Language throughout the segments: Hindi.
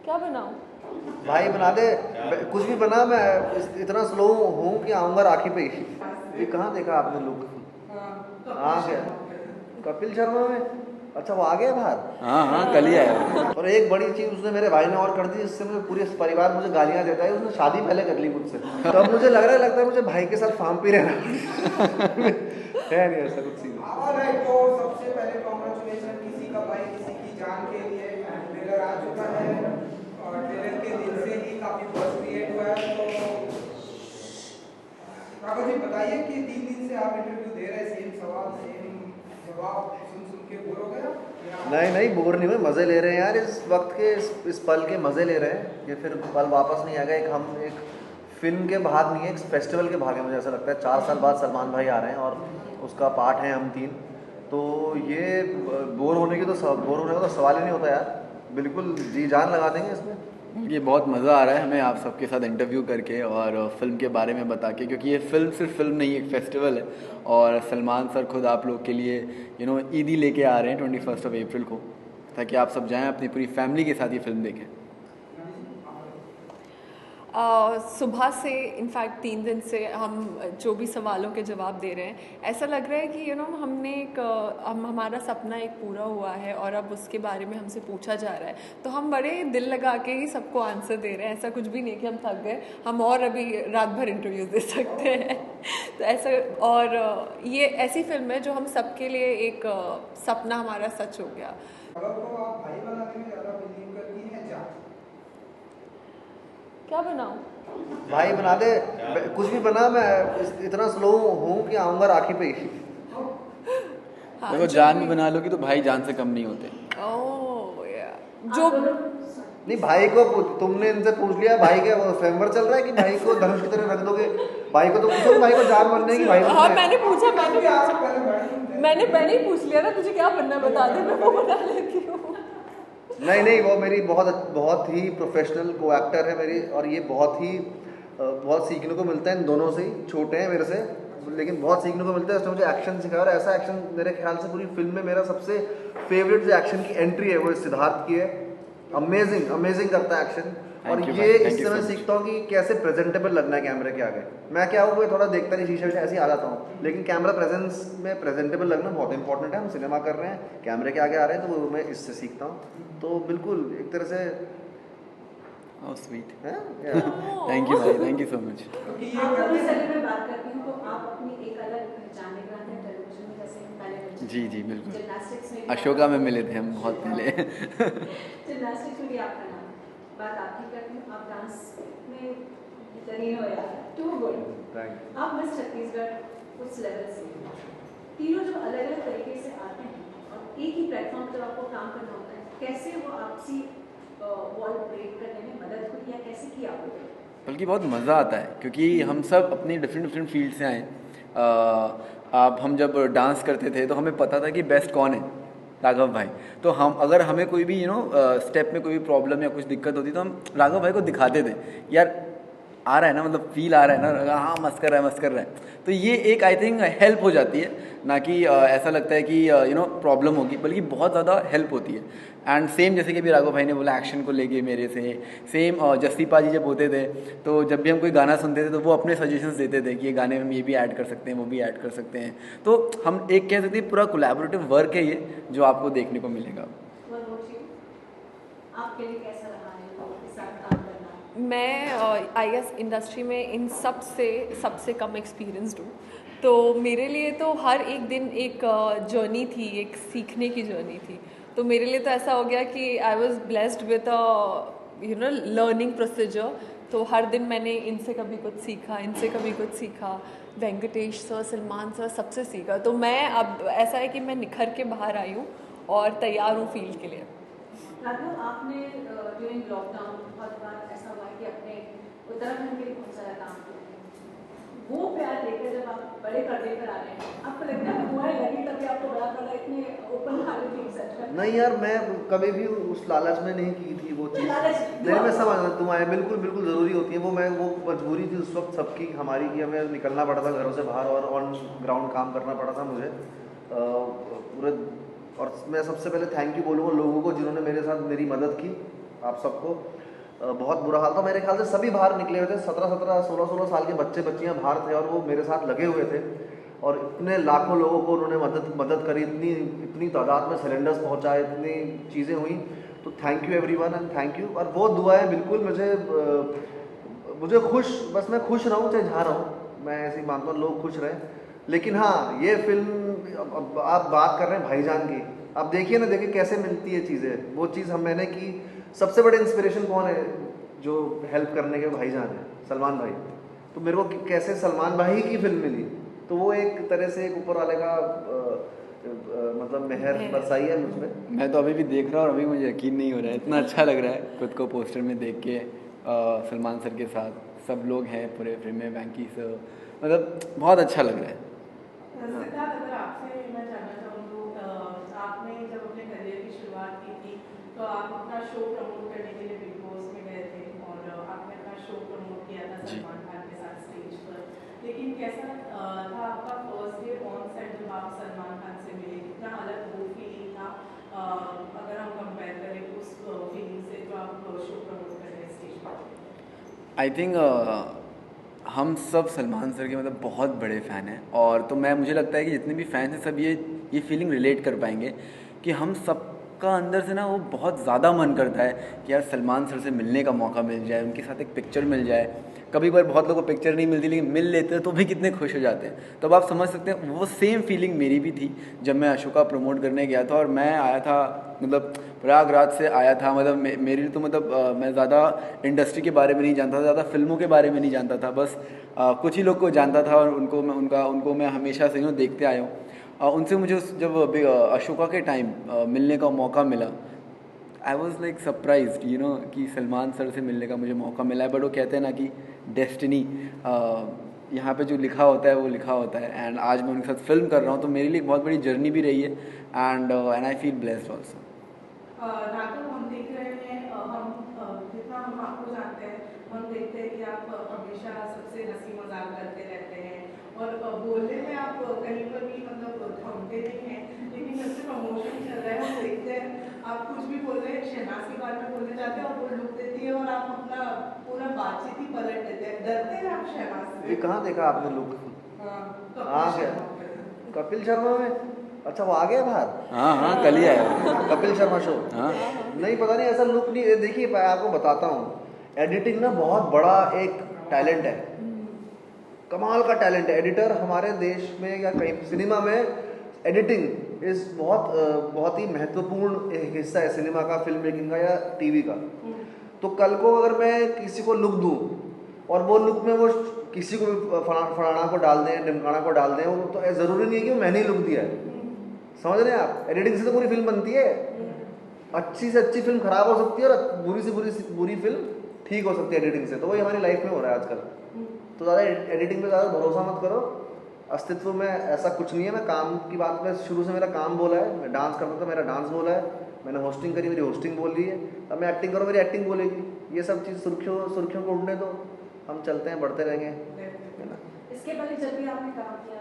क्या बनाऊं? भाई बना दे, कुछ भी बना। मैं इतना स्लो हूँ कि आऊँगा राखी पे ही। ये कहाँ देखा आपने लुक? हाँ क्या कपिल शर्मा में? अच्छा वो आ गया बाहर। हाँ हाँ, कल ही आया वो। और एक बड़ी चीज उसने मेरे भाई ने और कर दी, जिससे मुझे पूरे परिवार मुझे गालियां देता है। उसने शादी पहले कर ली मुझसे, तो अब मुझे लगता है मुझे भाई के साथ फार्म पे रहना है नहीं ऐसा कुछ सीन। तो सबसे पहले कांग्रेचुलेशन किसी का भाई किसी की जान के लिए। ट्रेलर आ चुका है और ट्रेलर के दिन से ही काफी बज़ क्रिएट हुआ है। तो राघव जी बताइए कि 3 दिन से आप इंटरव्यू दे रहे हैं, सेम सवाल सेम जवाब सुन सुन के बोर हो गया? नहीं बोर नहीं हुए, मज़े ले रहे हैं यार। इस वक्त के इस पल के मज़े ले रहे हैं। ये फिर पल वापस नहीं आएगा। एक फिल्म के भाग नहीं है, एक फेस्टिवल के भाग है। मुझे ऐसा लगता है 4 साल बाद सलमान भाई आ रहे हैं और उसका पार्ट है हम 3। तो ये बोर होने का तो सवाल ही नहीं होता यार। बिल्कुल जी जान लगा देंगे इसमें। ये बहुत मज़ा आ रहा है हमें आप सबके साथ इंटरव्यू करके और फिल्म के बारे में बता के, क्योंकि ये फिल्म सिर्फ फिल्म नहीं, एक फेस्टिवल है। और सलमान सर खुद आप लोग के लिए ईदी लेके आ रहे हैं 21 अप्रैल को, ताकि आप सब जाएं अपनी पूरी फैमिली के साथ ये फिल्म देखें। सुबह से इनफैक्ट 3 दिन से हम जो भी सवालों के जवाब दे रहे हैं, ऐसा लग रहा है कि हमने हमारा सपना एक पूरा हुआ है और अब उसके बारे में हमसे पूछा जा रहा है। तो हम बड़े दिल लगा के ही सबको आंसर दे रहे हैं। ऐसा कुछ भी नहीं कि हम थक गए, हम और अभी रात भर इंटरव्यूज दे सकते हैं। तो ऐसा, और ये ऐसी फिल्म है जो हम सबके लिए एक सपना हमारा सच हो गया। क्या बनाऊं? भाई बना दे, कुछ भी बना। मैं इतना स्लो हूँ कि आऊँगा राखी पे ही। हाँ, देखो जान भी बना लोगी तो भाई जान से कम नहीं होते। ओह यार, जो नहीं भाई को तुमने इनसे पूछ लिया, भाई का वो स्वयंवर चल रहा है कि भाई को धनुष की तरह रख दोगे? भाई को तो पूछो, भाई को जान बनने की। भाई हाँ मैंने ही पूछ लिया ना, तुझे क्या बनना है बता दे, मैं वो बना लेती हूँ। नहीं वो मेरी बहुत ही प्रोफेशनल को एक्टर है मेरी। और ये बहुत सीखने को मिलता है इन दोनों से ही। छोटे हैं मेरे से लेकिन बहुत सीखने को मिलता है। उसने मुझे एक्शन सिखाया और ऐसा एक्शन मेरे ख्याल से पूरी फिल्म में मेरा सबसे फेवरेट जो एक्शन की एंट्री है वो सिद्धार्थ की है। अमेजिंग करता है एक्शन। और ये इससे मैं सीखता हूँ कि कैसे प्रेजेंटेबल लगना है कैमरे के आगे। मैं क्या हूँ, मैं थोड़ा देखता नहीं, शीशे ऐसे ही आ जाता हूँ, लेकिन कैमरा प्रेजेंस में प्रेजेंटेबल लगना बहुत इंपॉर्टेंट है। हम सिनेमा कर रहे हैं, कैमरे के आगे आ रहे हैं, तो वो मैं इससे सीखता हूँ। तो बिल्कुल एक तरह से स्वीट है। थैंक यू भाई, थैंक यू सो मच। मैं बात करती हूँ तो आप अपनी एक अलग पहचान लेकर आते हैं टेलीविजन में, जैसे पहले जी बिल्कुल, जिम्नास्टिक्स में अशोका में मिले थे हम बहुत पहले। जिम्नास्टिक्स में भी आपका नाम, बात आपकी करती हूँ। आप डांस में तरीन हो यार, टू गुड। आप मिस छत्तीसगढ़ उस लेवल से, तीनों जो अलग अलग तरीके से आते हैं और एक ही प्लेटफॉर्म पर आपको काम करना होता है, कैसे वो आपसी वॉल ब्रेक करने में मदद हुई या कैसे किया आपने? बल्कि बहुत मज़ा आता है क्योंकि हम सब अपनी डिफरेंट फील्ड से आए। अब हम जब डांस करते थे तो हमें पता था कि बेस्ट कौन है, राघव भाई। तो हम अगर हमें कोई भी स्टेप में कोई भी प्रॉब्लम या कुछ दिक्कत होती तो हम राघव भाई को दिखाते थे, यार आ रहा है ना, मतलब फील आ रहा है ना, हाँ मस्त कर रहा है। तो ये एक आई थिंक हेल्प हो जाती है, ना कि ऐसा लगता है कि प्रॉब्लम होगी, बल्कि बहुत ज़्यादा हेल्प होती है। एंड सेम जैसे कि अभी राघव भाई ने बोला एक्शन को लेके मेरे से, सेम जस्सी पाजी जब होते थे तो जब भी हम कोई गाना सुनते थे तो वो अपने सजेशंस देते थे कि ये गाने में हम ये भी ऐड कर सकते हैं, वो भी ऐड कर सकते हैं। तो हम एक कह सकते हैं पूरा कोलैबोरेटिव वर्क है ये, जो आपको देखने को मिलेगा। आपके लिए कैसा रहा है इसके साथ काम करना? मैं आई गेस इंडस्ट्री में इन सबसे कम एक्सपीरियंस्ड हूँ। तो मेरे लिए तो हर एक दिन एक जर्नी थी, एक सीखने की जर्नी थी। तो मेरे लिए तो ऐसा हो गया कि I was blessed with learning procedure. तो हर दिन मैंने इनसे कभी कुछ सीखा, इनसे कभी कुछ सीखा, वेंकटेश सर, सलमान सर, सबसे सीखा। तो मैं अब ऐसा है कि मैं निखर के बाहर आई हूँ और तैयार हूँ फील्ड के लिए। राघव, आपने ड्यूरिंग लॉकडाउन बहुत बार ऐसा हुआ कि अपने उत्तराखंड के लिए बहुत सारा काम किया, वो प्यार लेकर जब आप बड़े पर्दे पर आ रहे हैं, आपको लगता है हुआ लगी तभी आपको बड़ा पर्दा इतने ओपन हार्टेड फील सच में? नहीं यार, मैं कभी भी उस लालच में नहीं की थी वो चीज़। नहीं, मैं समझ रहा, तुम आए बिल्कुल ज़रूरी होती है वो। वो मजबूरी थी उस वक्त सबकी, हमारी, कि हमें निकलना पड़ा था घरों से बाहर और ऑन ग्राउंड काम करना पड़ा था मुझे पूरे। और मैं सबसे पहले थैंक यू बोलूँगा लोगों को जिन्होंने मेरे साथ मेरी मदद की। आप सबको। बहुत बुरा हाल था, मेरे ख्याल से सभी बाहर निकले हुए थे, 17-17, 16-16 साल के बच्चे बच्चियाँ बाहर थे और वो मेरे साथ लगे हुए थे और इतने लाखों लोगों को उन्होंने मदद करी, इतनी तादाद में सिलेंडर्स पहुँचाए, इतनी चीज़ें हुई। तो thank you everyone and thank you. और वो दुआएं बिल्कुल मुझे बस मैं खुश रहूँ चाहे जहाँ रहूँ, मैं ऐसे ही मानता हूँ लोग खुश रहें। लेकिन हाँ, ये फिल्म अब आप बात कर रहे हैं भाईजान की, आप देखिए ना, देखिए कैसे मिलती है चीज़ें। वो चीज़ मैंने की, सबसे बड़े इंस्पिरेशन कौन है जो हेल्प करने के? भाईजान है, सलमान भाई। तो मेरे को कैसे सलमान भाई की फिल्म मिली, तो वो एक तरह से एक ऊपर वाले का मतलब मेहर बरसाई है मुझ पर। मैं तो अभी भी देख रहा हूँ और अभी मुझे यकीन नहीं हो रहा है, इतना अच्छा लग रहा है खुद को पोस्टर में देख के। सलमान सर के साथ सब लोग हैं पूरे फिल्म में, वैंकी सर, मतलब बहुत अच्छा लग रहा है। सिद्धार्थ, अगर आपसे मैं जानना चाहूँ तो आपने जब अपने करियर की शुरुआत की थी तो आप अपना शो प्रमोट करने के लिए बिग बॉस में गए थे और आपने अपना शो प्रमोट किया था सलमान खान के साथ स्टेज पर। लेकिन कैसा था आपका फर्स्ट डे ऑन सेट जब आप सलमान खान से मिले? कितना अलग वो फीलिंग था अगर हम कंपेयर करें उस फीलिंग से जो आप शो प्रमोट कर रहे हैं स्टेज पर? आई थिंक हम सब सलमान सर के मतलब बहुत बड़े फ़ैन हैं, और तो मुझे लगता है कि जितने भी फ़ैन हैं सब ये फीलिंग रिलेट कर पाएंगे कि हम सबका अंदर से ना वो बहुत ज़्यादा मन करता है कि यार सलमान सर से मिलने का मौका मिल जाए, उनके साथ एक पिक्चर मिल जाए। कभी कभार बहुत लोगों को पिक्चर नहीं मिलती, लेकिन मिल लेते हैं तो भी कितने खुश हो जाते हैं। तो अब आप समझ सकते हैं वो सेम फीलिंग मेरी भी थी जब मैं अशोका प्रमोट करने गया था। और मैं आया था, मतलब प्रयागराज से आया था, मतलब मेरे लिए तो मतलब मैं ज़्यादा इंडस्ट्री के बारे में नहीं जानता था, ज़्यादा फिल्मों के बारे में नहीं जानता था, बस कुछ ही लोग को जानता था और उनको मैं हमेशा से देखते आया हूँ। उनसे मुझे जब अशोका के टाइम मिलने का मौका मिला, आई वॉज लाइक सरप्राइज्ड कि सलमान सर से मिलने का मुझे मौका मिला है। बट वो कहते हैं ना कि डेस्टिनी, यहाँ पे जो लिखा होता है वो लिखा होता है। एंड आज मैं उनके साथ फिल्म कर रहा हूँ, तो मेरे लिए एक बहुत बड़ी जर्नी भी रही है। And I feel blessed also. Raghav, हम देख रहे हैं, जितना हम आपको जानते हैं, हम देखते हैं कि आप हमेशा सबसे हंसी मजाक करते रहते हैं और बोलने में आप कहीं पर भी मतलब थमते नहीं हैं। लेकिन जब से प्रमोशन चल रहा है हम देखते हैं आप कुछ भी बोल रहे हैं, शहनाज के बारे में बोलने जाते हैं और वो लुक देती है और आप अपना पूरा बातचीत ही पलट देते हैं। डरते हैं आप शहनाज से? ये कहाँ देखा आपने लुक? कपिल शर्मा में? अच्छा, वो आ गया बाहर? हाँ, कल ही आया कपिल शर्मा शो। हाँ, नहीं, पता नहीं, ऐसा लुक नहीं। देखिए मैं आपको बताता हूँ, एडिटिंग ना बहुत बड़ा एक टैलेंट है, कमाल का टैलेंट है। एडिटर हमारे देश में या कहीं सिनेमा में एडिटिंग इस बहुत ही महत्वपूर्ण हिस्सा है सिनेमा का, फिल्म मेकिंग का या टीवी का। तो कल को अगर मैं किसी को लुक दूँ और वो लुक में वो किसी को भी फलाना को डाल दें, ढिमकाना को डाल दें, वो तो ज़रूरी नहीं है कि मैंने ही लुक दिया है। समझ रहे हैं आप? एडिटिंग से तो पूरी फिल्म बनती है। अच्छी से अच्छी फिल्म खराब हो सकती है और बुरी से बुरी फिल्म ठीक हो सकती है एडिटिंग से। तो वही हमारी लाइफ में हो रहा है आजकल। तो ज़्यादा एडिटिंग पे ज़्यादा भरोसा मत करो। अस्तित्व में ऐसा कुछ नहीं है। मैं काम की बात में शुरू से मेरा काम बोला है, मैं डांस करता था, मेरा डांस बोला है, मैंने होस्टिंग करी, मेरी होस्टिंग बोल रही है। अब मैं एक्टिंग करूँ, मेरी एक्टिंग बोलेगी। ये सब चीज़ सुर्खियों को उड़ने दो, हम चलते हैं, बढ़ते रहेंगे, है ना। इसके पहले जब भी आपने काम किया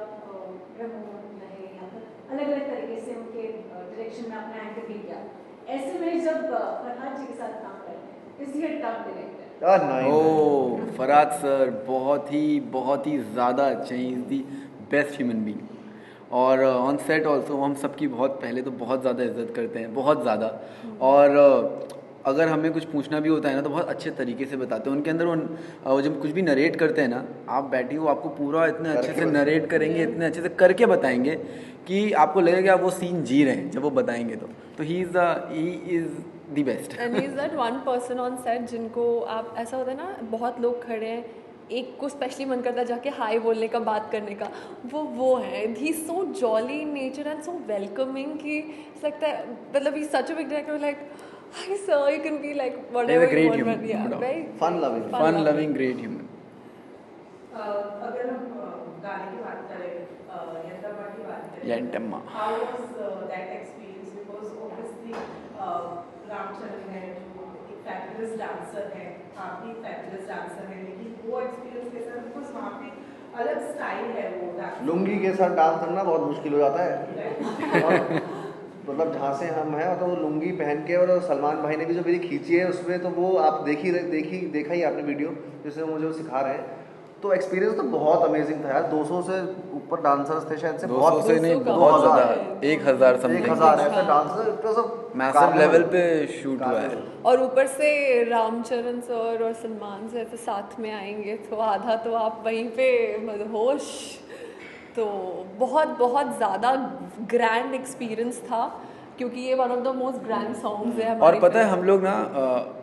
अलग अलग तरीके से उनके डायरेक्शन में अपना एंकर भी किया, ऐसे में जब फरहाद जी के साथ काम करते हैं, इसलिए टफ डायरेक्टर। ओह, फरहाद सर बहुत ही ज़्यादा अच्छे हैं, is the best human being. और ऑन सेट ऑल्सो हम सबकी पहले तो बहुत ज़्यादा इज्जत करते हैं, बहुत ज़्यादा। और अगर हमें कुछ पूछना भी होता है ना तो बहुत अच्छे तरीके से बताते हैं। उनके अंदर वो जब कुछ भी नरेट करते हैं ना, आप बैठिए, वो आपको पूरा इतने अच्छे से नरेट करेंगे, इतने अच्छे से करके बताएंगे कि आपको लगेगा आप वो सीन जी रहे हैं जब वो बताएंगे। तो ही is the best. And he is that one person on set जिनको आप, ऐसा होता है ना, बहुत लोग खड़े हैं, एक को स्पेशली मन करता है जाके हाई बोलने का, बात करने का, वो है। He so jolly in nature and so welcoming कि लगता है, मतलब he such a big director, like hi sir, you can be like whatever He's a great you want, human, yeah, no doubt. very fun loving great human. अगर हम गाने की बात करें, यंतम्मा की बात करें, यंतम्मा, how was that experience? Because obviously Ramcharan है जो एक fabulous dancer है, आप भी fabulous dancer हैं, लेकिन वो experience के साथ because वहाँ पे अलग स्टाइल है वो डांस। लुंगी के साथ डांस करना बहुत मुश्किल हो जाता है। मतलब जहाँ से हम हैं तो वो लुंगी पहन के, और सलमान भाई ने भी जो मेरी खींची है उसमें, तो वो आप देखा ही आपने वीडियो जिसमें मुझे वो सिखा रहे हैं। तो एक्सपीरियंस तो बहुत अमेजिंग था यार। 200 से ऊपर डांसर्स थे शायद से, 200 से नहीं, 200 बहुत का ज़्यादा, है। 1000 समथिंग 1000 ऐसे dancers, it was a massive level पे शूट हुआ है। और ऊपर से रामचरण सर और सलमान सर तो साथ में आएंगे, तो आधा तो आप वहीं पे मदहोश। तो बहुत बहुत ज़्यादा ग्रैंड एक्सपीरियंस था, क्योंकि ये one of the most grand songs है और हमारी पता है फिल्म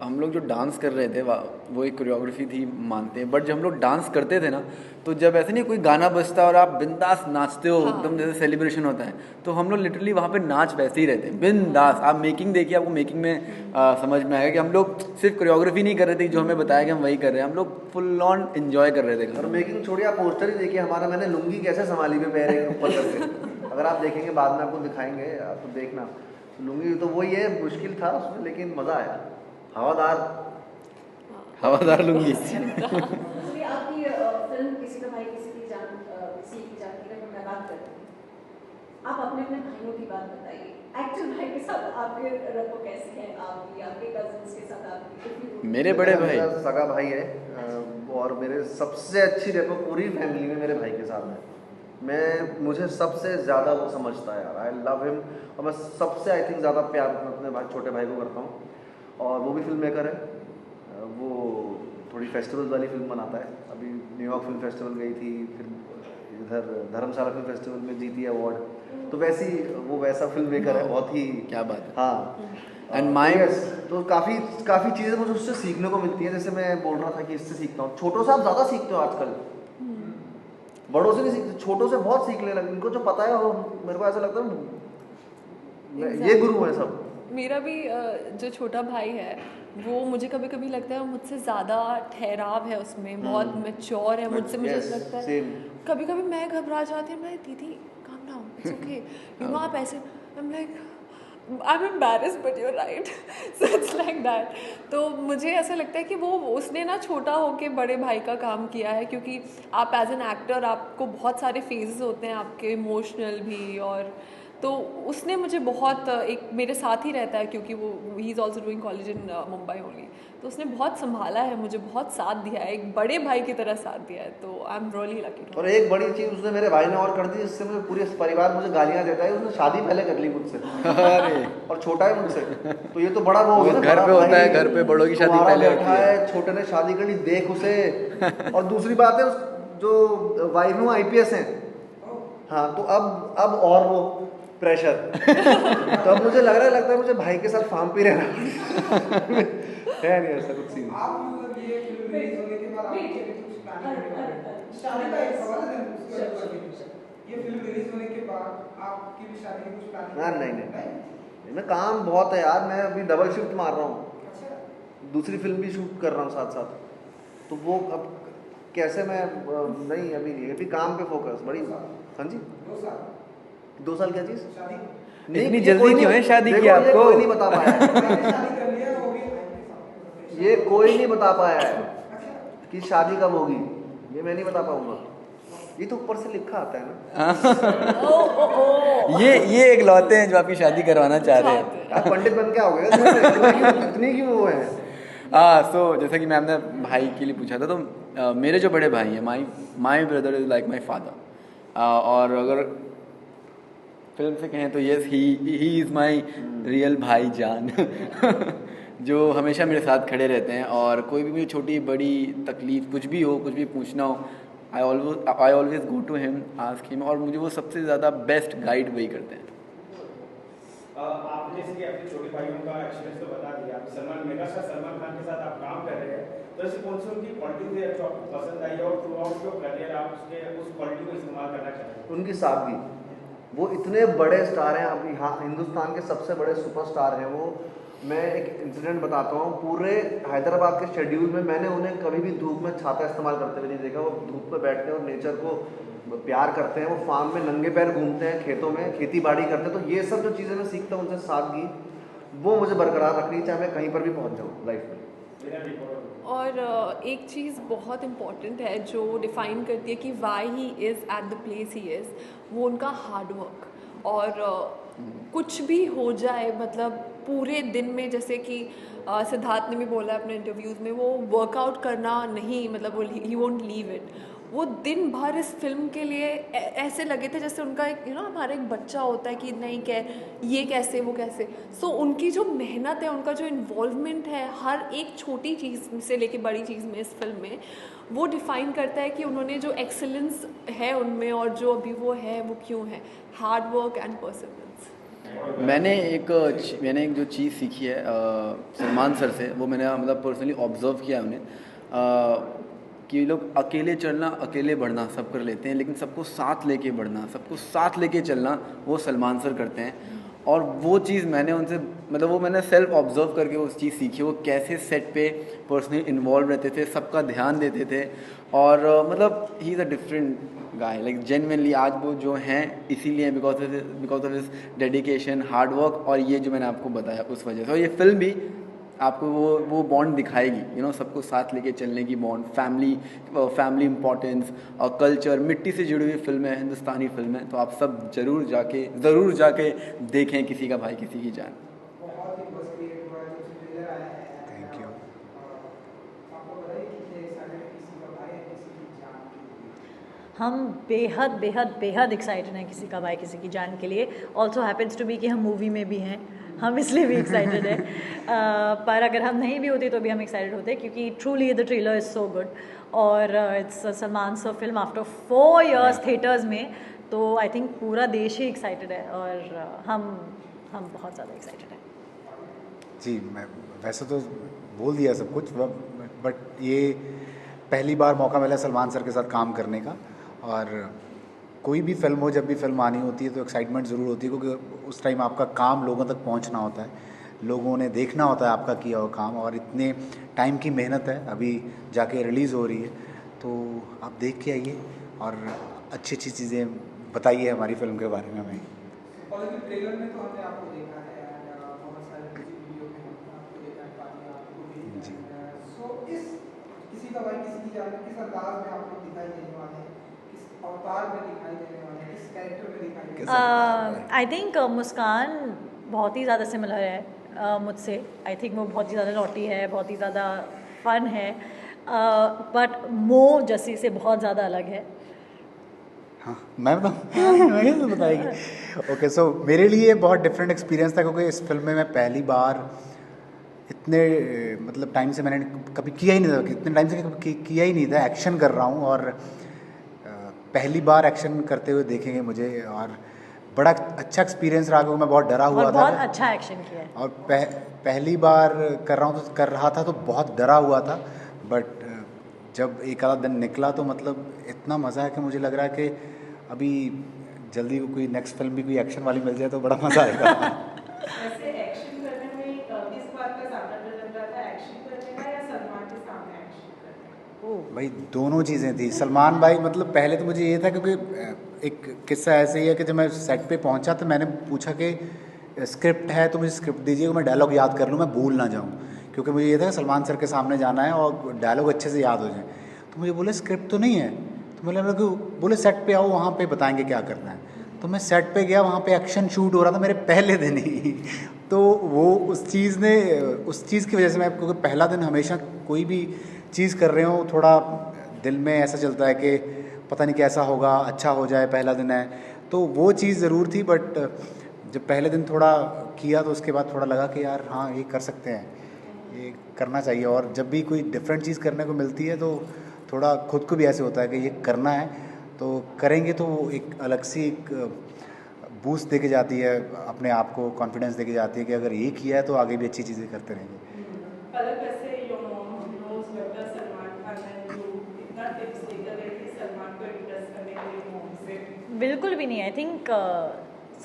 हम लोग जो डांस कर रहे थे वो एक कोरियोग्राफी थी मानते हैं, बट जब हम लोग डांस करते थे ना, तो जब ऐसे नहीं कोई गाना बजता और आप बिंदास नाचते हो, हाँ। एकदम जैसे सेलिब्रेशन होता है, तो हम लोग लिटरली वहाँ पे नाच वैसे ही रहते हैं बिंदास। आप मेकिंग देखिए, आपको मेकिंग में समझ में आएगा कि हम लोग सिर्फ कोरियोग्राफी नहीं कर रहे थे जो हमें बताया कि हम वही कर रहे हैं, हम लोग फुल ऑन एंजॉय कर रहे थे। और मेकिंग छोड़िए, आप पोस्टर ही देखिए हमारा, मैंने लुंगी कैसे संभाली हुई पैर के ऊपर करके। अगर आप देखेंगे बाद में आपको दिखाएंगे, आप तो देखना। लुंगी तो वही है, मुश्किल था उसमें लेकिन मज़ा आया। हवादार लुंगी। दूसरी आपकी फिल्म किसी का भाई किसी की जान की अगर मैं बात करूँ, आप अपने अपने भाइयों की बात बताइए। एक्टर भाई के साथ आपके रब्बो कैसे हैं, आपके कजिन्स के साथ आपकी? मेरे बड़े भाई, मेरा सगा भाई है, और मेरे सबसे अच्छी रेपो पूरी फैमिली में मेरे भाई के साथ है। मुझे सबसे ज़्यादा वो समझता है यार, आई लव हिम। और मैं सबसे आई थिंक ज़्यादा प्यार अपने छोटे भाई को करता हूँ। और वो भी फिल्म मेकर है, वो थोड़ी फेस्टिवल्स वाली फिल्म बनाता है। अभी न्यूयॉर्क फिल्म फेस्टिवल गई थी, फिर इधर धर्मशाला फिल्म फेस्टिवल में जीती अवार्ड। तो वैसा फिल्म मेकर है, बहुत ही क्या बात है। हाँ। एंड माई तो काफ़ी चीज़ें मुझे उससे सीखने को मिलती हैं। जैसे मैं बोल रहा था कि इससे सीखता हूँ। छोटों से आप ज़्यादा सीखते हो आजकल, बड़ों से नहीं सीखते, छोटों से बहुत सीखने लगे। इनको जो पता है वो, मेरे को ऐसा लगता है ये गुरु है सब। मेरा भी जो छोटा भाई है वो मुझे कभी कभी लगता है मुझसे ज़्यादा ठहराव है उसमें, बहुत मैच्योर है मुझसे। मुझे लगता है कभी कभी मैं घबरा जाती हूँ, मैं दीदी calm down, it's okay, you know आप ऐसे, I am like I am embarrassed but you're right, so it's like that. तो मुझे ऐसा लगता है कि उसने ना छोटा होके बड़े भाई का काम किया है, क्योंकि आप एज एन एक्टर आपको बहुत सारे फेजेस होते हैं आपके, इमोशनल भी, और तो उसने मुझे बहुत एक मेरे साथ ही रहता है, क्योंकि वो he is also doing college in Mumbai only. तो उसने बहुत संभाला है, मुझे बहुत साथ दिया है, एक बड़े भाई की तरह साथ दिया है। तो आई एम रियली लकी। और एक बड़ी चीज़ उसने मेरे भाई ने और कर दी, जिससे मुझे पूरे परिवार मुझे गालियाँ देता है, उसने शादी पहले कर ली मुझसे। अरे और छोटा है मुझसे, तो ये तो बड़ा वो हो गया ना, घर पे होता है, घर पे बड़ों की शादी पहले होती है। छोटे ने शादी कर ली, देख उसे। और दूसरी बात है, जो वाइफ में वो IPS हैं, हाँ, तो अब और वो प्रेशर। तो अब मुझे लगता है मुझे भाई के साथ फार्म पे रहना है नहीं ऐसा कुछ सीन। आप ये फिल्म रिलीज होने के बाद आपके भी कुछ प्लानिंग शादी का एक सवाल है, ये फिल्म रिलीज होने के बाद आपकी भी शादी की कुछ प्लानिंग? नहीं, मैं काम बहुत है यार, मैं अभी डबल शिफ्ट मार रहा हूँ, दूसरी फिल्म भी शूट कर रहा हूँ साथ साथ। तो वो अब कैसे मैं नहीं, अभी काम पे फोकस बड़ी। हाँ जी, 2 साल क्या चीज़? नहीं, इतनी जल्दी क्यों है शादी की आपको? कोई नहीं बता पाया ये कोई नहीं बता पाया है कि शादी कब होगी, ये मैं नहीं बता पाऊंगा। ये तो ऊपर से लिखा आता है ना। ये एक लौते हैं जो आपकी शादी करवाना चाह रहे हैं। आप पंडित बन के आओगे, इतनी की वो है। सो जैसा कि मैम ने भाई के लिए पूछा था, तो मेरे जो बड़े भाई हैं, my brother is like my father. और अगर फिल्म से कहें तो yes, he is my real भाई जान जो हमेशा मेरे साथ खड़े रहते हैं। और कोई भी मुझे छोटी बड़ी तकलीफ़ कुछ भी हो, कुछ भी पूछना हो, I always go to him, ask him, और मुझे वो सबसे ज़्यादा बेस्ट गाइड वही करते हैं। आपने जैसे कि अपने छोटे भाइयों का एक्सपीरियंस तो बता दिया, सलमान खान के साथ आप काम कर रहे हैं, तो ऐसी कौन सी उनकी क्वालिटी है जो आपको पसंद आई और थ्रू आउट योर करियर आप उस क्वालिटी को इस्तेमाल करना चाहते हैं? उनकी सादगी। वो इतने बड़े स्टार हैं, अभी हाँ हिंदुस्तान के सबसे बड़े सुपरस्टार हैं वो। मैं एक इंसिडेंट बताता हूँ, पूरे हैदराबाद के शेड्यूल में मैंने उन्हें कभी भी धूप में छाता इस्तेमाल करते हुए नहीं देखा। वो धूप में बैठते हैं और नेचर को प्यार करते हैं, वो फार्म में नंगे पैर घूमते हैं, खेतों में खेती बाड़ी करते हैं। तो ये सब जो चीज़ें मैं सीखता हूँ उनसे, सादगी, वो मुझे बरकरार रखनी, चाहे मैं कहीं पर भी पहुँच जाऊँ लाइफ में। और एक चीज़ बहुत इम्पॉर्टेंट है जो डिफ़ाइन करती है कि why he is at the place he is, वो उनका हार्ड वर्क। और कुछ भी हो जाए, मतलब पूरे दिन में, जैसे कि सिद्धार्थ ने भी बोला अपने इंटरव्यूज़ में, वो वर्कआउट करना नहीं, मतलब ही वोंट लीव इट। वो दिन भर इस फिल्म के लिए ऐसे लगे थे जैसे उनका एक हमारा एक बच्चा होता है कि नहीं ये कैसे वो कैसे। सो उनकी जो मेहनत है, उनका जो इन्वॉल्वमेंट है हर एक छोटी चीज़ से लेके बड़ी चीज़ में इस फिल्म में, वो डिफ़ाइन करता है कि उन्होंने जो एक्सेलेंस है उनमें और जो अभी वो है वो क्यों है, हार्ड वर्क एंड परसिवरेंस। मैंने एक जो चीज़ सीखी है सलमान सर से, वो मैंने मतलब पर्सनली ऑब्जर्व किया है उन्हें, कि लोग अकेले चलना अकेले बढ़ना सब कर लेते हैं, लेकिन सबको साथ लेके बढ़ना, सबको साथ लेके चलना वो सलमान सर करते हैं। और वो चीज़ मैंने उनसे, मतलब वो मैंने सेल्फ ऑब्जर्व करके वो चीज़ सीखी। वो कैसे सेट पे पर्सनली इन्वॉल्व रहते थे, सबका ध्यान देते थे, और मतलब he is a different guy, like genuinely आज वो जो हैं इसीलिए because of his dedication, hard work, और ये जो मैंने आपको बताया उस वजह से। और ये फिल्म भी आपको वो बॉन्ड दिखाएगी, सबको साथ लेके चलने की बॉन्ड, फैमिली इम्पोर्टेंस और कल्चर, मिट्टी से जुड़ी हुई फिल्म है, हिंदुस्तानी फिल्म है। तो आप सब ज़रूर जाके देखें किसी का भाई किसी की जान। बहुत ही बस क्रिएट हुआ है, जो ट्रेलर आया है। Thank you. आपको बताइए कितने एक्साइटेड हैं किसी का भाई है किसी की जान के लिए? हम बेहद बेहद बेहद एक्साइटेड हैं किसी का भाई किसी की जान के लिए। ऑल्सो हैपेंस टू बी कि हम मूवी में भी हैं, हम इसलिए भी एक्साइटेड हैं। पर अगर हम नहीं भी होते तो भी हम एक्साइटेड होते, क्योंकि truly the trailer is so good. और it's Salman sir film after 4 years थिएटर्स में, तो आई थिंक पूरा देश ही एक्साइटेड है, और हम बहुत ज़्यादा एक्साइटेड हैं। जी, मैं वैसे तो बोल दिया सब कुछ, बट ये पहली बार मौका मिला सलमान सर के साथ काम करने का। और कोई भी फिल्म हो, जब भी फिल्म आनी होती है तो एक्साइटमेंट ज़रूर होती है, क्योंकि उस टाइम आपका काम लोगों तक पहुंचना होता है, लोगों ने देखना होता है आपका किया हुआ काम, और इतने टाइम की मेहनत है, अभी जाके रिलीज़ हो रही है। तो आप देख के आइए और अच्छी अच्छी चीज़ें बताइए हमारी फिल्म के बारे में हमें। ऑलरेडी ट्रेलर में तो हमने आपको देखा है, बहुत सारे म्यूजिक वीडियो में आपको देखा है, काफी आपको भी। जी। सो इस किसी का भाई किसी की जान में किस अंदाज में आप लोग दिखाई देने वाले हैं, किस अवतार में दिखाई देने वाले हैं, किस कैरेक्टर में दिखाई देने वाले हैं? आई थिंक मुस्कान बहुत ही ज़्यादा सिमिलर है मुझसे। आई थिंक वो बहुत ही ज़्यादा नॉटी है, बहुत ही ज़्यादा फन है, बट मो जस्सी से बहुत ज़्यादा अलग है। हाँ, मैं बताऊँ? मैं कैसे बताएगी? ओके, सो मेरे लिए बहुत डिफरेंट एक्सपीरियंस था, क्योंकि इस फिल्म में मैं पहली बार इतने मतलब टाइम से मैंने कभी किया ही नहीं था, इतने टाइम से कभी किया ही नहीं था। एक्शन कर रहा हूँ, और पहली बार एक्शन करते हुए देखेंगे मुझे, और बड़ा अच्छा एक्सपीरियंस रहा, क्योंकि मैं बहुत डरा हुआ था। बहुत अच्छा एक्शन किया है। और पहली बार कर रहा था तो बहुत डरा हुआ था, बट जब एक आधा दिन निकला तो मतलब इतना मज़ा है कि मुझे लग रहा है कि अभी जल्दी कोई नेक्स्ट फिल्म भी कोई एक्शन वाली मिल जाए तो बड़ा मज़ा आएगा। वैसे एक्शन करने में किस बात का ज़्यादा डर लग रहा था, एक्शन करने का या सलमान के सामने एक्शन करने का? भाई दोनों चीज़ें थी। सलमान भाई, मतलब पहले तो मुझे ये था, क्योंकि एक किस्सा ऐसे ही है कि जब मैं सेट पे पहुंचा तो मैंने पूछा कि स्क्रिप्ट है तो मुझे स्क्रिप्ट दीजिए, मैं डायलॉग याद कर लूँ, मैं भूल ना जाऊँ, क्योंकि मुझे ये था कि सलमान सर के सामने जाना है और डायलॉग अच्छे से याद हो जाए। तो मुझे बोले स्क्रिप्ट तो नहीं है, तो बोले सेट पे आओ, वहाँ पे बताएंगे क्या करना है। तो मैं सेट पे गया, वहाँ पे एक्शन शूट हो रहा था मेरे पहले दिन ही। तो वो उस चीज़ की वजह से मैं, क्योंकि पहला दिन हमेशा कोई भी चीज़ कर रहे हो थोड़ा दिल में ऐसा चलता है कि पता नहीं कैसा होगा, अच्छा हो जाए, पहला दिन है, तो वो चीज़ ज़रूर थी। बट जब पहले दिन थोड़ा किया तो उसके बाद थोड़ा लगा कि यार हाँ ये कर सकते हैं, ये करना चाहिए। और जब भी कोई डिफरेंट चीज़ करने को मिलती है तो थोड़ा खुद को भी ऐसे होता है कि ये करना है, तो करेंगे तो एक अलग सी एक बूस्ट देके जाती है, अपने आप को कॉन्फिडेंस देके जाती है कि अगर ये किया है तो आगे भी अच्छी चीज़ें करते रहेंगे। पलक वैसे your mom knows better Salman Khan and you इतना टिप्स लेकर गए थे सलमान को इम्प्रेस करने के लिए मॉम से? बिल्कुल भी नहीं। आई थिंक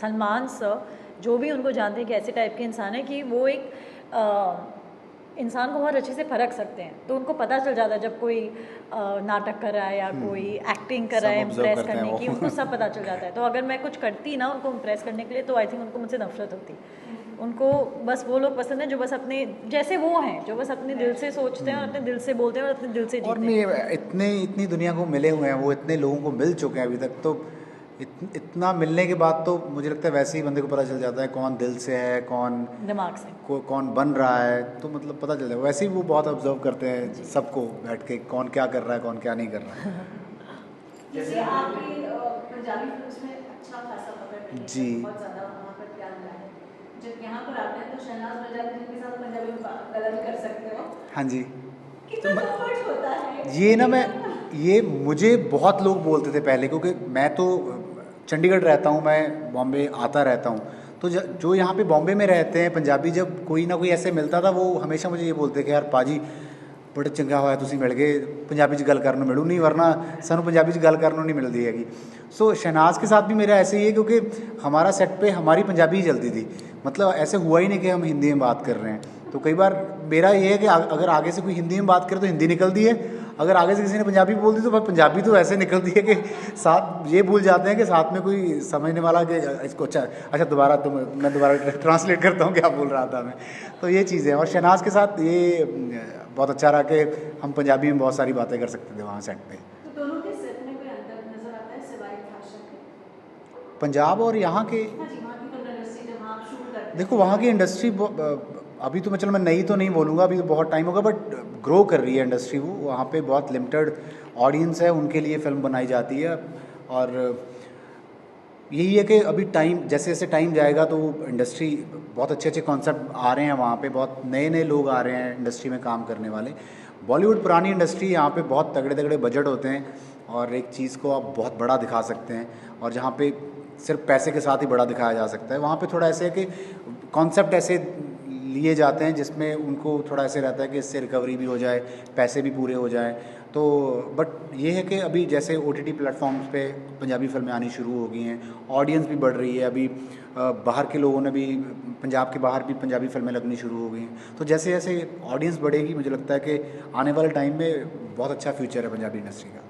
सलमान सर जो भी उनको जानते हैं कि ऐसे टाइप के इंसान है कि वो एक इंसान को बहुत अच्छे से परख सकते हैं। तो उनको पता चल जाता है जब कोई नाटक कर रहा है या कोई एक्टिंग कर रहा है इम्प्रेस करने की, उनको सब पता चल जाता है। तो अगर मैं कुछ करती ना उनको इम्प्रेस करने के लिए, तो आई थिंक उनको मुझसे नफरत होती। उनको बस वो लोग पसंद है जो बस अपने जैसे वो हैं, जो बस अपने दिल से सोचते हैं और अपने दिल से बोलते हैं और अपने दिल से और जीते हैं। इतनी दुनिया को मिले हुए हैं, वो इतने लोगों को मिल चुके हैं अभी तक, तो इतना मिलने के बाद तो मुझे लगता है वैसे ही बंदे को पता चल जाता है कौन दिल से है, कौन दिमाग से कौन बन रहा है, तो मतलब पता चल जाता है। वैसे ही वो बहुत ऑब्जर्व करते हैं सबको बैठ के, कौन क्या कर रहा है, कौन क्या नहीं कर रहा है। जैसे आपकी पंजाबी फिल्म्स में अच्छा खासा पकड़ रही है, जी। बहुत ज़्यादा वहाँ पर ध्यान रहा है। जब यहाँ पर आते हैं तो शहनाज मिर्जा जिनके साथ पंजाबी में गलत कर सकते हो, हाँ जी। कितना कंफर्ट होता है ये ना ये मुझे बहुत लोग बोलते थे पहले, क्योंकि मैं तो चंडीगढ़ रहता हूँ, मैं बॉम्बे आता रहता हूँ, तो जो यहाँ पे बॉम्बे में रहते हैं पंजाबी, जब कोई ना कोई ऐसे मिलता था वो हमेशा मुझे ये बोलते कि यार पाजी बड़े चंगा होया तुसी मिल गए, पंजाबी च गल करन मिलू नहीं, वरना सानू पंजाबी च गल करन नहीं मिलती हैगी। सो शहनाज के साथ भी मेरा ऐसे ही है, क्योंकि हमारा सेट पे हमारी पंजाबी ही चलती थी, मतलब ऐसे हुआ ही नहीं कि हम हिंदी में बात कर रहे हैं। तो कई बार मेरा ये है कि अगर आगे से कोई हिंदी में बात करे तो हिंदी निकलती है, अगर आगे से किसी ने पंजाबी बोल दी तो पंजाबी तो ऐसे निकलती है कि साथ ये भूल जाते हैं कि साथ में कोई समझने वाला कि इसको अच्छा दोबारा मैं दोबारा ट्रांसलेट करता हूँ क्या बोल रहा था मैं। तो ये चीज़ें हैं, और शहनाज के साथ ये बहुत अच्छा रहा कि हम पंजाबी में बहुत सारी बातें कर सकते थे वहाँ सेट पे। तो दोनों के सेट में कोई अंतर नजर आता है सिवाय भाषा के? पंजाब और यहाँ के, हाँ जी, वहाँ की फिल्म इंडस्ट्री जब आप शूट करते हैं, देखो वहाँ की इंडस्ट्री अभी तो चलो मैं नई तो नहीं बोलूँगा, अभी तो बहुत टाइम होगा, बट ग्रो कर रही है इंडस्ट्री। वो वहाँ पे बहुत लिमिटेड ऑडियंस है, उनके लिए फ़िल्म बनाई जाती है। और यही है कि अभी टाइम जैसे जैसे टाइम जाएगा तो इंडस्ट्री बहुत अच्छे अच्छे कॉन्सेप्ट आ रहे हैं वहाँ पे, बहुत नए नए लोग आ रहे हैं इंडस्ट्री में काम करने वाले। बॉलीवुड पुरानी इंडस्ट्री, यहाँ पे बहुत तगड़े तगड़े बजट होते हैं और एक चीज़ को आप बहुत बड़ा दिखा सकते हैं, और जहाँ पे सिर्फ पैसे के साथ ही बड़ा दिखाया जा सकता है, वहाँ पे थोड़ा ऐसे है कि कॉन्सेप्ट ऐसे लिए जाते हैं जिसमें उनको थोड़ा ऐसे रहता है कि इससे रिकवरी भी हो जाए, पैसे भी पूरे हो जाए। तो बट ये है कि अभी जैसे OTT प्लेटफॉर्म्स पे पंजाबी फिल्में आनी शुरू हो गई हैं, ऑडियंस भी बढ़ रही है, अभी बाहर के लोगों ने भी, पंजाब के बाहर भी पंजाबी फिल्में लगनी शुरू हो गई हैं। तो जैसे जैसे ऑडियंस बढ़ेगी, मुझे लगता है कि आने वाले टाइम में बहुत अच्छा फ्यूचर है पंजाबी इंडस्ट्री का।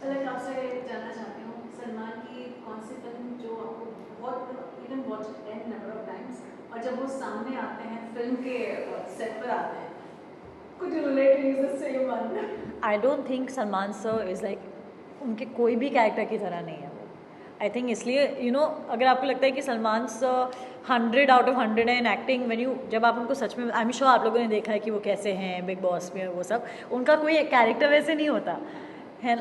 अलग आपसे जानना चाहती हूँ, सलमान की कौन सी फिल्म जो आपको बहुत even watch 10 number of times, और जब वो सामने आते हैं फिल्म के सेट पर आते हैं, could you relate to use the same one? I don't think Salman sir is like उनके कोई भी कैरेक्टर की तरह नहीं है वो। आई थिंक इसलिए अगर आपको लगता है कि सलमान सर 100 आउट ऑफ 100 है इन एक्टिंग, जब आप उनको सच में, आई एम श्योर आप लोगों ने देखा है कि वो कैसे हैं बिग बॉस में, वो सब उनका कोई कैरेक्टर वैसे नहीं होता है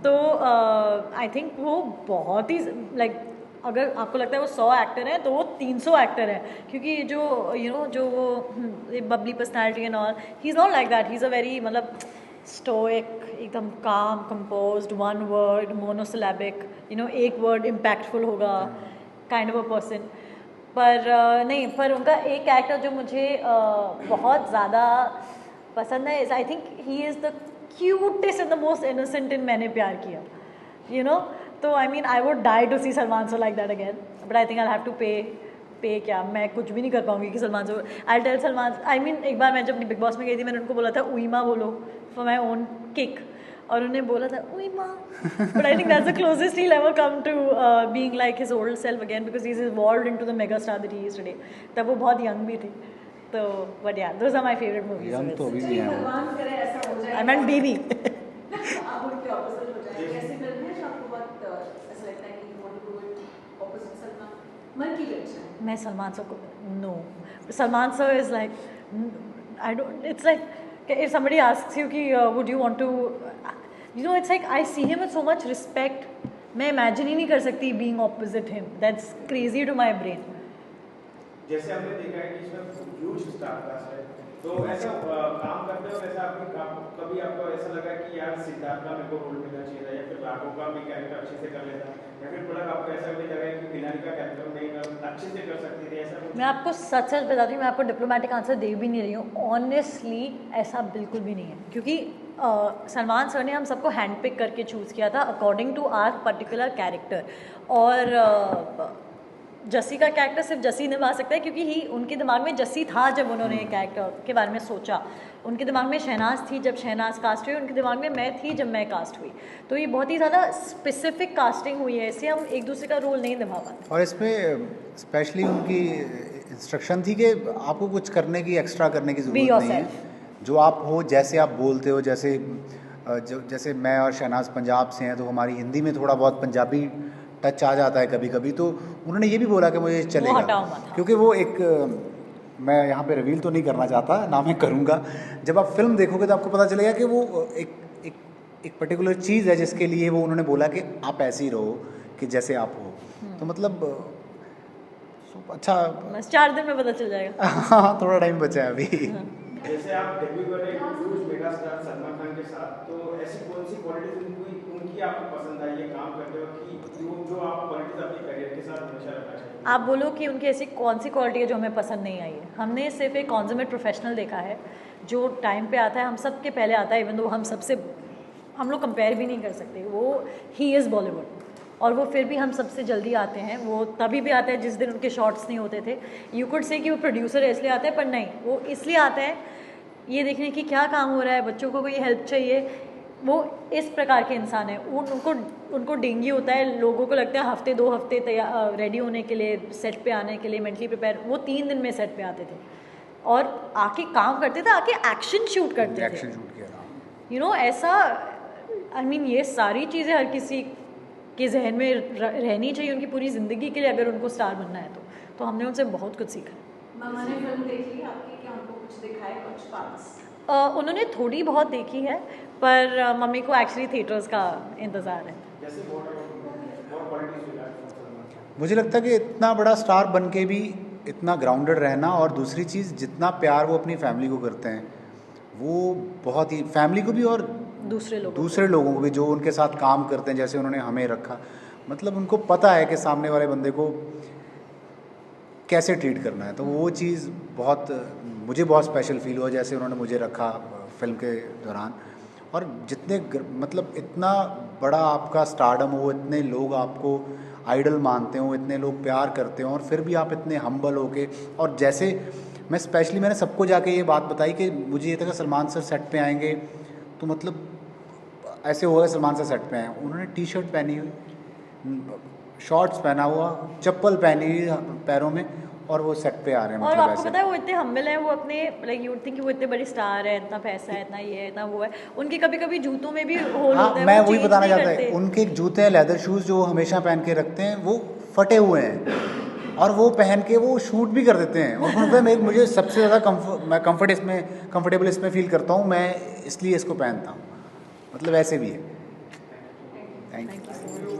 तो आई थिंक वो बहुत ही लाइक, अगर आपको लगता है वो 100 एक्टर हैं तो वो 300 एक्टर हैं, क्योंकि जो जो वो Babli personality and all, he is not like that. He is a very मतलब स्टोइक, एकदम काम, कंपोज्ड, वन वर्ड, मोनोसिलेबिक, एक वर्ड इम्पैक्टफुल होगा, काइंड ऑफ अ पर्सन। पर नहीं, पर उनका एक कैरेक्टर जो मुझे बहुत ज़्यादा पसंद है, I think he is the cutest and the most innocent in मैंने प्यार किया, तो I mean I would die to see Salman sir like that again, but I think I have to pay क्या, मैं कुछ भी नहीं कर पाऊंगी कि Salman sir, I tell Salman, I mean एक बार मैं जब बिग बॉस में गई थी, मैंने उनको बोला था उईमा बोलो फॉर माई ओन किक, और उन्होंने बोला था उईमा, but I think that's the closest he ever come to being like his old self again, because he is evolved into the mega star that he is today. तब वो बहुत यंग भी थी, तो but yeah those are my favourite movies. Young तो अभी भी हैं वो। भगवान करे ऐसा हो जाए, आई मीन बेबी। आप उनके ऑपोजिट हो जाए, कैसी फिल्म है जो आपको बहुत ऐसा लगता है कि you want to do it opposite Salman, मन की इच्छा है? मैं सलमान सर को no, Salman sir is like I don't, it's like if somebody asks you कि would you want to, it's like I see him with so much respect, मैं imagine ही नहीं कर सकती being opposite him, that's crazy to my brain। जैसे हमने देखा है कि इसमें ह्यूज स्टार कास्ट है, तो ऐसा काम करते हो वैसा कभी आपको ऐसा लगा कि यार सिद्धार्थ का मेरे को रोल मिलना चाहिए था, या फिर राघव का मैं कैरेक्टर अच्छे से कर लेता, या फिर थोड़ा आपको ऐसा भी लगा कि बिलारी का कैरेक्टर मैं अच्छे से कर सकती थी, ऐसा कुछ? मैं आपको सच सच बताती हूँ, मैं आपको डिप्लोमेटिक आंसर दे भी नहीं रही हूँ, ऑनेस्टली ऐसा बिल्कुल भी नहीं है, क्योंकि सलमान सर ने हम सबको हैंड पिक करके चूज़ किया था according to our particular character, और जस्सी का कैरेक्टर सिर्फ जस्सी निभा सकता है, क्योंकि उनके दिमाग में जस्सी था जब उन्होंने कैरेक्टर के बारे में सोचा, उनके दिमाग में शहनाज थी जब शहनाज कास्ट हुई, उनके दिमाग में मैं थी जब मैं कास्ट हुई, तो ये बहुत ही ज़्यादा स्पेसिफिक कास्टिंग हुई है, इससे हम एक दूसरे का रोल नहीं निभा पाते। और इसमें स्पेशली उनकी इंस्ट्रक्शन थी कि आपको कुछ करने की, एक्स्ट्रा करने की ज़रूरत नहीं है, जो आप हो, जैसे आप बोलते हो, जैसे मैं और शहनाज पंजाब से हैं तो हमारी हिंदी में थोड़ा बहुत पंजाबी टच आ जाता है कभी कभी, तो उन्होंने ये भी बोला कि मुझे चलेगा, हटाओ मत। क्योंकि वो एक मैं यहाँ पे रिवील तो नहीं करना चाहता, ना मैं करूँगा, जब आप फिल्म देखोगे तो आपको पता चलेगा कि वो एक पर्टिकुलर चीज़ है जिसके लिए वो उन्होंने बोला कि आप ऐसे ही रहो कि जैसे आप हो। तो मतलब अच्छा, बस 4 दिन में पता चल जाएगा। हाँ थोड़ा टाइम बचा है अभी। जैसे आप डेब्यू कर रहे हैं huge mega star Salman Khan के साथ, तो ऐसी कौन सी क्वालिटीज उनकी आपको पसंद आई है काम करते वक्त कि जो आप क्वालिटीज अपने करियर के साथ हमेशा रखना चाहिए? आप बोलो कि उनकी ऐसी कौन सी क्वालिटी है जो हमें पसंद नहीं आई है। हमने सिर्फ एक कॉन्जमेट प्रोफेशनल देखा है जो टाइम पे आता है, हम सब के पहले आता है, इवन दो हम लोग कंपेयर भी नहीं कर सकते। वो ही इज़ बॉलीवुड, और वो फिर भी हम सबसे जल्दी आते हैं। वो तभी भी आता है जिस दिन उनके शॉट्स नहीं होते थे। यू कुड से कि वो प्रोड्यूसर इसलिए आता है, पर नहीं, वो इसलिए आता है ये देखने की क्या काम हो रहा है, बच्चों को कोई हेल्प चाहिए। वो इस प्रकार के इंसान है। उनको डेंगी होता है, लोगों को लगता है हफ्ते 2 हफ्ते तैयार रेडी होने के लिए, सेट पे आने के लिए मेंटली प्रिपेयर। वो 3 दिन में सेट पे आते थे और आके काम करते थे, आके एक्शन शूट करते थे। एक्शन शूट किया था, यू नो ऐसा, आई मीन ये सारी चीज़ें हर किसी के जहन में रहनी चाहिए उनकी पूरी ज़िंदगी के लिए, अगर उनको स्टार बनना है तो हमने उनसे बहुत कुछ सीखा। मामा ने फिल्म देखी आपकी, क्या उनको कुछ दिखाए, कुछ पार्ट्स? उन्होंने थोड़ी बहुत देखी है, पर मम्मी को एक्चुअली थिएटर्स का इंतज़ार है। जैसे और क्वालिटीज मिला है। मुझे लगता है कि इतना बड़ा स्टार बन के भी इतना ग्राउंडेड रहना, और दूसरी चीज़ जितना प्यार वो अपनी फैमिली को करते हैं, वो बहुत ही, फैमिली को भी और दूसरे लोगों को भी जो उनके साथ काम करते हैं, जैसे उन्होंने हमें रखा। मतलब उनको पता है कि सामने वाले बंदे को कैसे ट्रीट करना है, तो वो चीज़ मुझे बहुत स्पेशल फील हुआ जैसे उन्होंने मुझे रखा फिल्म के दौरान। और जितने मतलब इतना बड़ा आपका स्टारडम हो, इतने लोग आपको आइडल मानते हो, इतने लोग प्यार करते हो, और फिर भी आप इतने हम्बल होके, और जैसे मैंने सबको जाके ये बात बताई कि मुझे ये था कि सलमान सर सेट पे आएंगे तो मतलब ऐसे होगा सलमान सर सेट पे आए, उन्होंने टी शर्ट पहनी हुई, शॉर्ट्स पहना हुआ, चप्पल पहनी हुई पैरों में, और वो सेट पे आ रहे हैं। और मतलब आपको पता है वो इतने हम्बल हैं, वो अपने लाइक यू थिंक वो इतने बड़े स्टार है, इतना पैसा है, इतना ये है, इतना वो है, उनके कभी कभी जूतों में भी होल होता है। मैं वो वही change बताना नहीं चाहता करते। है, उनके लेदर शूज़ लेदर शूज़ जो हमेशा पहन के रखते हैं वो फटे हुए हैं, और वो पहन के वो शूट भी कर देते हैं। और उनको मुझे सबसे ज़्यादा कंफर्टेबल इसमें फील करता हूँ मैं, इसलिए इसको पहनता हूँ। मतलब ऐसे भी है। Thank you.